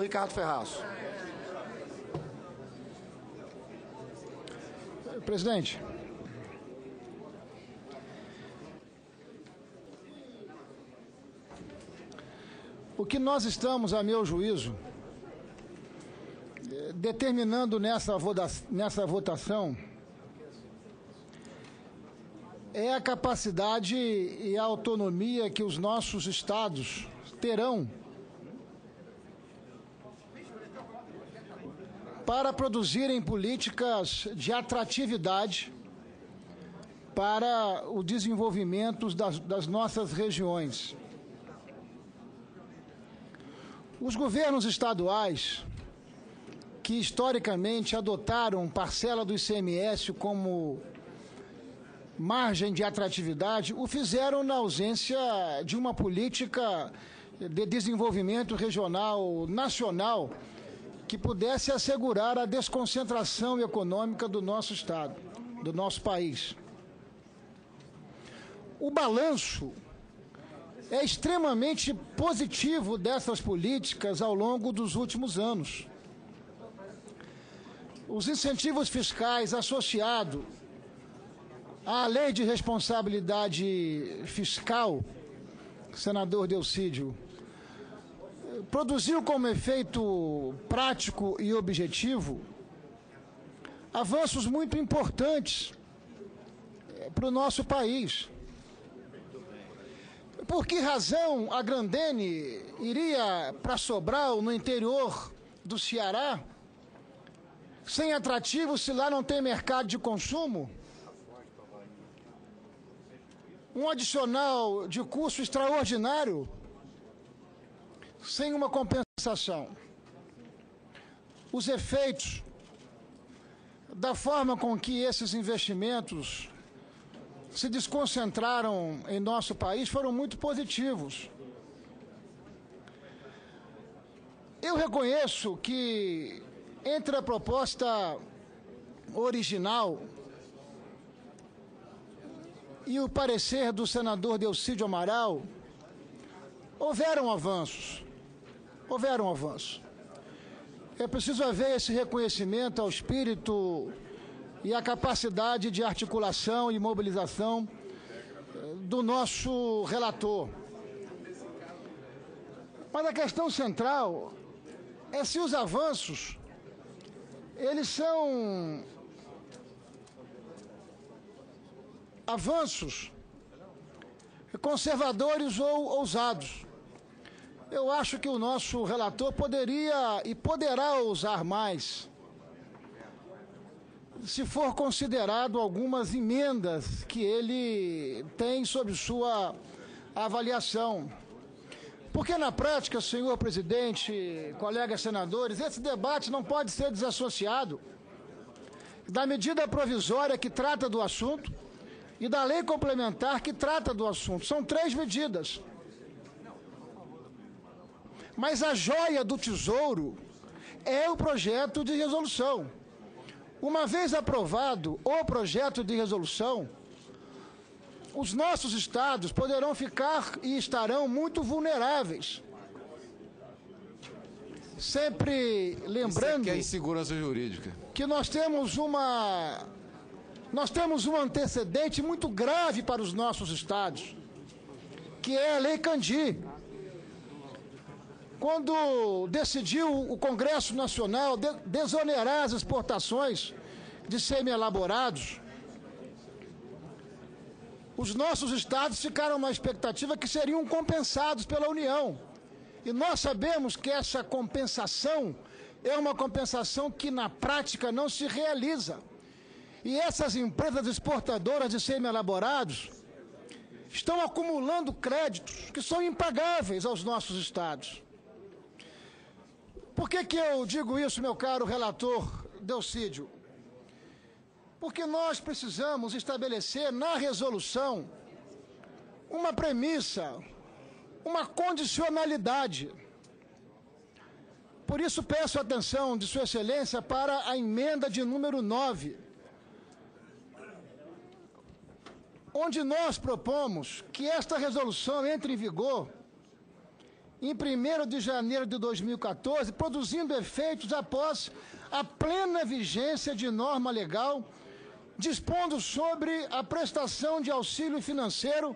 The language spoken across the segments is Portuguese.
Ricardo Ferraz. Presidente, o que nós estamos, a meu juízo, determinando nessa votação é a capacidade e a autonomia que os nossos estados terão para produzirem políticas de atratividade para o desenvolvimento das nossas regiões. Os governos estaduais, que historicamente adotaram parcela do ICMS como margem de atratividade, o fizeram na ausência de uma política de desenvolvimento regional nacional que pudesse assegurar a desconcentração econômica do nosso Estado, do nosso país. O balanço é extremamente positivo dessas políticas ao longo dos últimos anos. Os incentivos fiscais associados à Lei de Responsabilidade Fiscal, senador Delcídio, produziu como efeito prático e objetivo avanços muito importantes para o nosso país. Por que razão a Grandene iria para Sobral, no interior do Ceará, sem atrativo, se lá não tem mercado de consumo? Um adicional de custo extraordinário, sem uma compensação. Os efeitos da forma com que esses investimentos se desconcentraram em nosso país foram muito positivos. Eu reconheço que entre a proposta original e o parecer do senador Delcídio Amaral, houveram avanços. É preciso haver esse reconhecimento ao espírito e à capacidade de articulação e mobilização do nosso relator. Mas a questão central é se os avanços, eles são avanços conservadores ou ousados. Eu acho que o nosso relator poderia e poderá ousar mais, se for considerado algumas emendas que ele tem sob sua avaliação. Porque na prática, senhor presidente, colegas senadores, esse debate não pode ser desassociado da medida provisória que trata do assunto e da lei complementar que trata do assunto. São 3 medidas. Mas a joia do tesouro é o projeto de resolução. Uma vez aprovado o projeto de resolução, os nossos estados poderão ficar e estarão muito vulneráveis. Sempre lembrando que é insegurança jurídica. Que nós temos um antecedente muito grave para os nossos estados, que é a Lei Candir. Quando decidiu o Congresso Nacional desonerar as exportações de semi-elaborados, os nossos estados ficaram na expectativa que seriam compensados pela União. E nós sabemos que essa compensação é uma compensação que na prática não se realiza. E essas empresas exportadoras de semi-elaborados estão acumulando créditos que são impagáveis aos nossos estados. Por que eu digo isso, meu caro relator Delcídio? Porque nós precisamos estabelecer na resolução uma premissa, uma condicionalidade. Por isso peço a atenção de Sua Excelência para a emenda de número 9, onde nós propomos que esta resolução entre em vigor em 1º de janeiro de 2014, produzindo efeitos após a plena vigência de norma legal, dispondo sobre a prestação de auxílio financeiro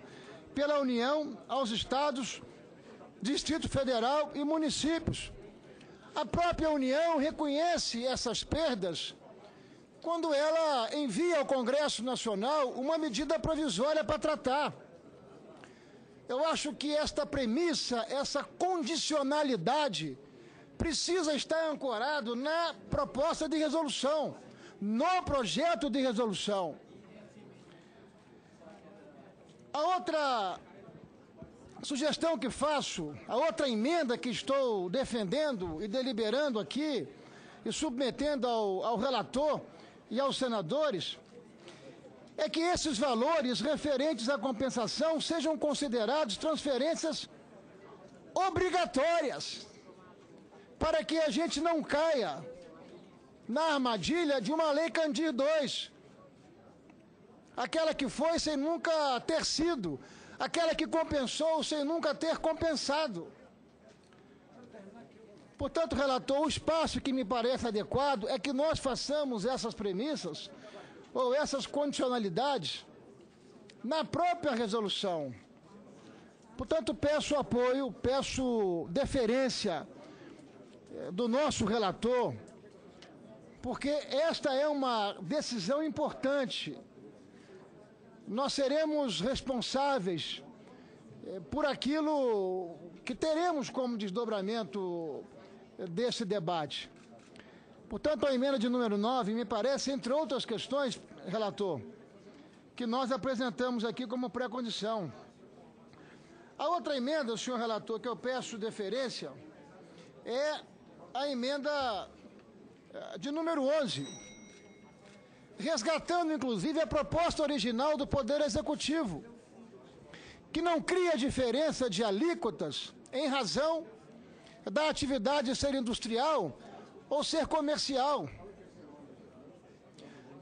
pela União aos estados, Distrito Federal e municípios. A própria União reconhece essas perdas quando ela envia ao Congresso Nacional uma medida provisória para tratar. Eu acho que esta premissa, essa condicionalidade, precisa estar ancorado na proposta de resolução, no projeto de resolução. A outra sugestão que faço, a outra emenda que estou defendendo e deliberando aqui e submetendo ao relator e aos senadores, é que esses valores referentes à compensação sejam considerados transferências obrigatórias, para que a gente não caia na armadilha de uma lei Candir II, aquela que foi sem nunca ter sido, aquela que compensou sem nunca ter compensado. Portanto, relator, o espaço que me parece adequado é que nós façamos essas premissas ou essas condicionalidades na própria resolução. Portanto, peço apoio, peço deferência do nosso relator, porque esta é uma decisão importante. Nós seremos responsáveis por aquilo que teremos como desdobramento desse debate. Portanto, a emenda de número 9, me parece, entre outras questões, relator, que nós apresentamos aqui como pré-condição. A outra emenda, senhor relator, que eu peço deferência, é a emenda de número 11, resgatando, inclusive, a proposta original do Poder Executivo, que não cria diferença de alíquotas em razão da atividade ser industrial ou ser comercial.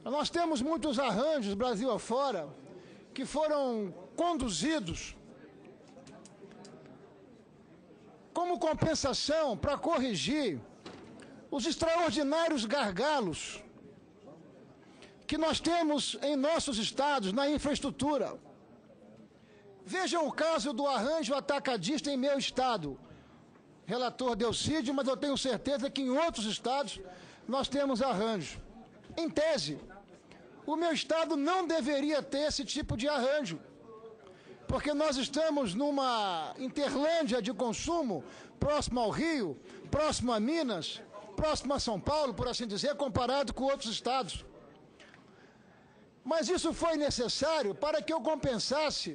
Nós temos muitos arranjos, Brasil afora, que foram conduzidos como compensação para corrigir os extraordinários gargalos que nós temos em nossos estados na infraestrutura. Vejam o caso do arranjo atacadista em meu estado. Relator Delcídio, mas eu tenho certeza que em outros estados nós temos arranjo. Em tese, o meu estado não deveria ter esse tipo de arranjo, porque nós estamos numa interlândia de consumo próximo ao Rio, próximo a Minas, próximo a São Paulo, por assim dizer, comparado com outros estados. Mas isso foi necessário para que eu compensasse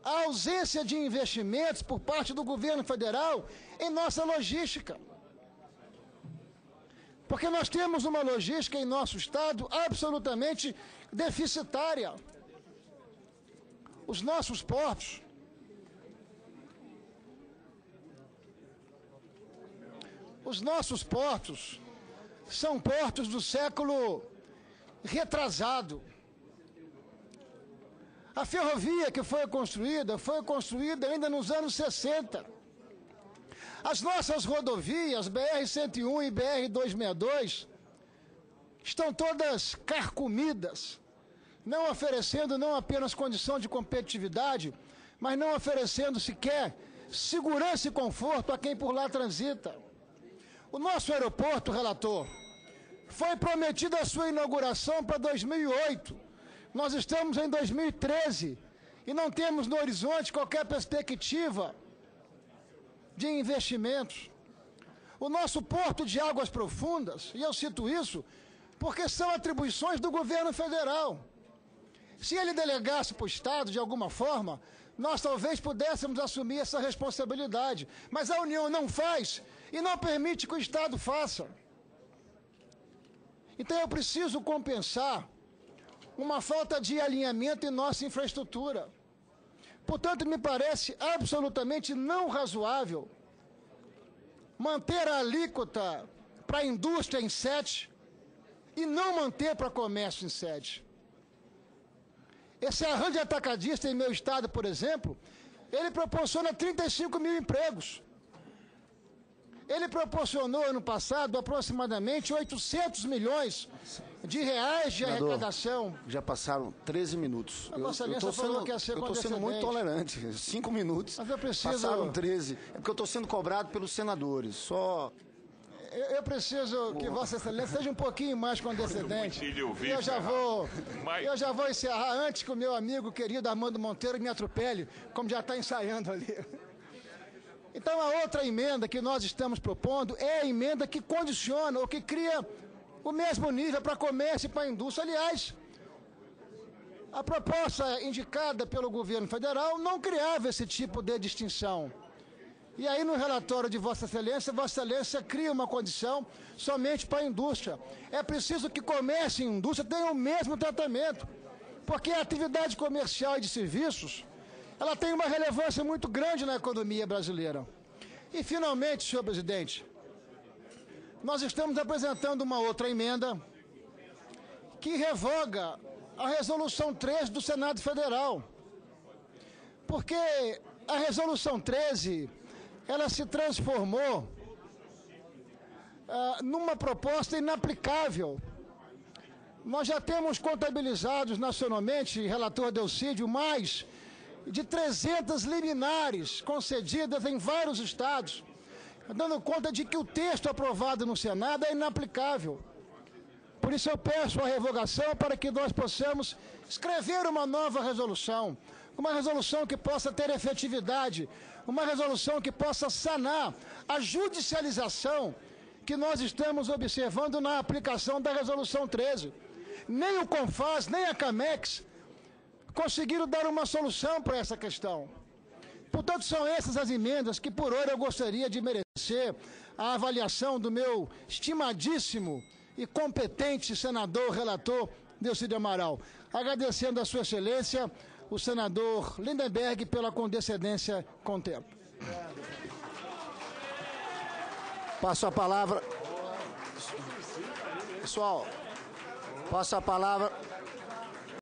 a ausência de investimentos por parte do governo federal em nossa logística. Porque nós temos uma logística em nosso estado absolutamente deficitária. Os nossos portos são portos do século retrasado. A ferrovia que foi construída ainda nos anos 60. As nossas rodovias, BR-101 e BR-262, estão todas carcomidas, não oferecendo não apenas condição de competitividade, mas não oferecendo sequer segurança e conforto a quem por lá transita. O nosso aeroporto, relator, foi prometida a sua inauguração para 2008. Nós estamos em 2013 e não temos no horizonte qualquer perspectiva de investimentos. O nosso porto de águas profundas, e eu cito isso porque são atribuições do governo federal. Se ele delegasse para o Estado de alguma forma, nós talvez pudéssemos assumir essa responsabilidade. Mas a União não faz e não permite que o Estado faça. Então eu preciso compensar uma falta de alinhamento em nossa infraestrutura. Portanto, me parece absolutamente não razoável manter a alíquota para a indústria em 7% e não manter para comércio em 7%. Esse arranjo atacadista em meu estado, por exemplo, Ele proporciona 35 mil empregos. Ele proporcionou, ano passado, aproximadamente 800 milhões de reais de arrecadação. Já passaram 13 minutos. Eu estou sendo muito tolerante. 5 minutos. Mas eu preciso... Passaram 13. É porque eu estou sendo cobrado pelos senadores. Só... Eu preciso que Vossa Excelência seja um pouquinho mais condescendente. Eu já vou encerrar antes que o meu amigo querido Armando Monteiro me atropele, como já está ensaiando ali. Então, a outra emenda que nós estamos propondo é a emenda que condiciona ou que cria o mesmo nível para comércio e para a indústria. Aliás, a proposta indicada pelo governo federal não criava esse tipo de distinção. E aí, no relatório de Vossa Excelência cria uma condição somente para a indústria. É preciso que comércio e indústria tenham o mesmo tratamento, porque a atividade comercial e de serviços, ela tem uma relevância muito grande na economia brasileira. E, finalmente, senhor presidente, nós estamos apresentando uma outra emenda que revoga a Resolução 13 do Senado Federal. Porque a Resolução 13... ela se transformou numa proposta inaplicável. Nós já temos contabilizados nacionalmente, relator Delcídio, mais de 300 liminares concedidas em vários estados, dando conta de que o texto aprovado no Senado é inaplicável. Por isso eu peço a revogação para que nós possamos escrever uma nova resolução, uma resolução que possa ter efetividade, uma resolução que possa sanar a judicialização que nós estamos observando na aplicação da Resolução 13. Nem o CONFAS, nem a CAMEX conseguiram dar uma solução para essa questão. Portanto, são essas as emendas que, por hora, eu gostaria de merecer a avaliação do meu estimadíssimo e competente senador relator Delcídio Amaral. Agradecendo a Sua Excelência, o senador Lindenberg, pela condescendência com o tempo. Passo a palavra. Pessoal, passo a palavra.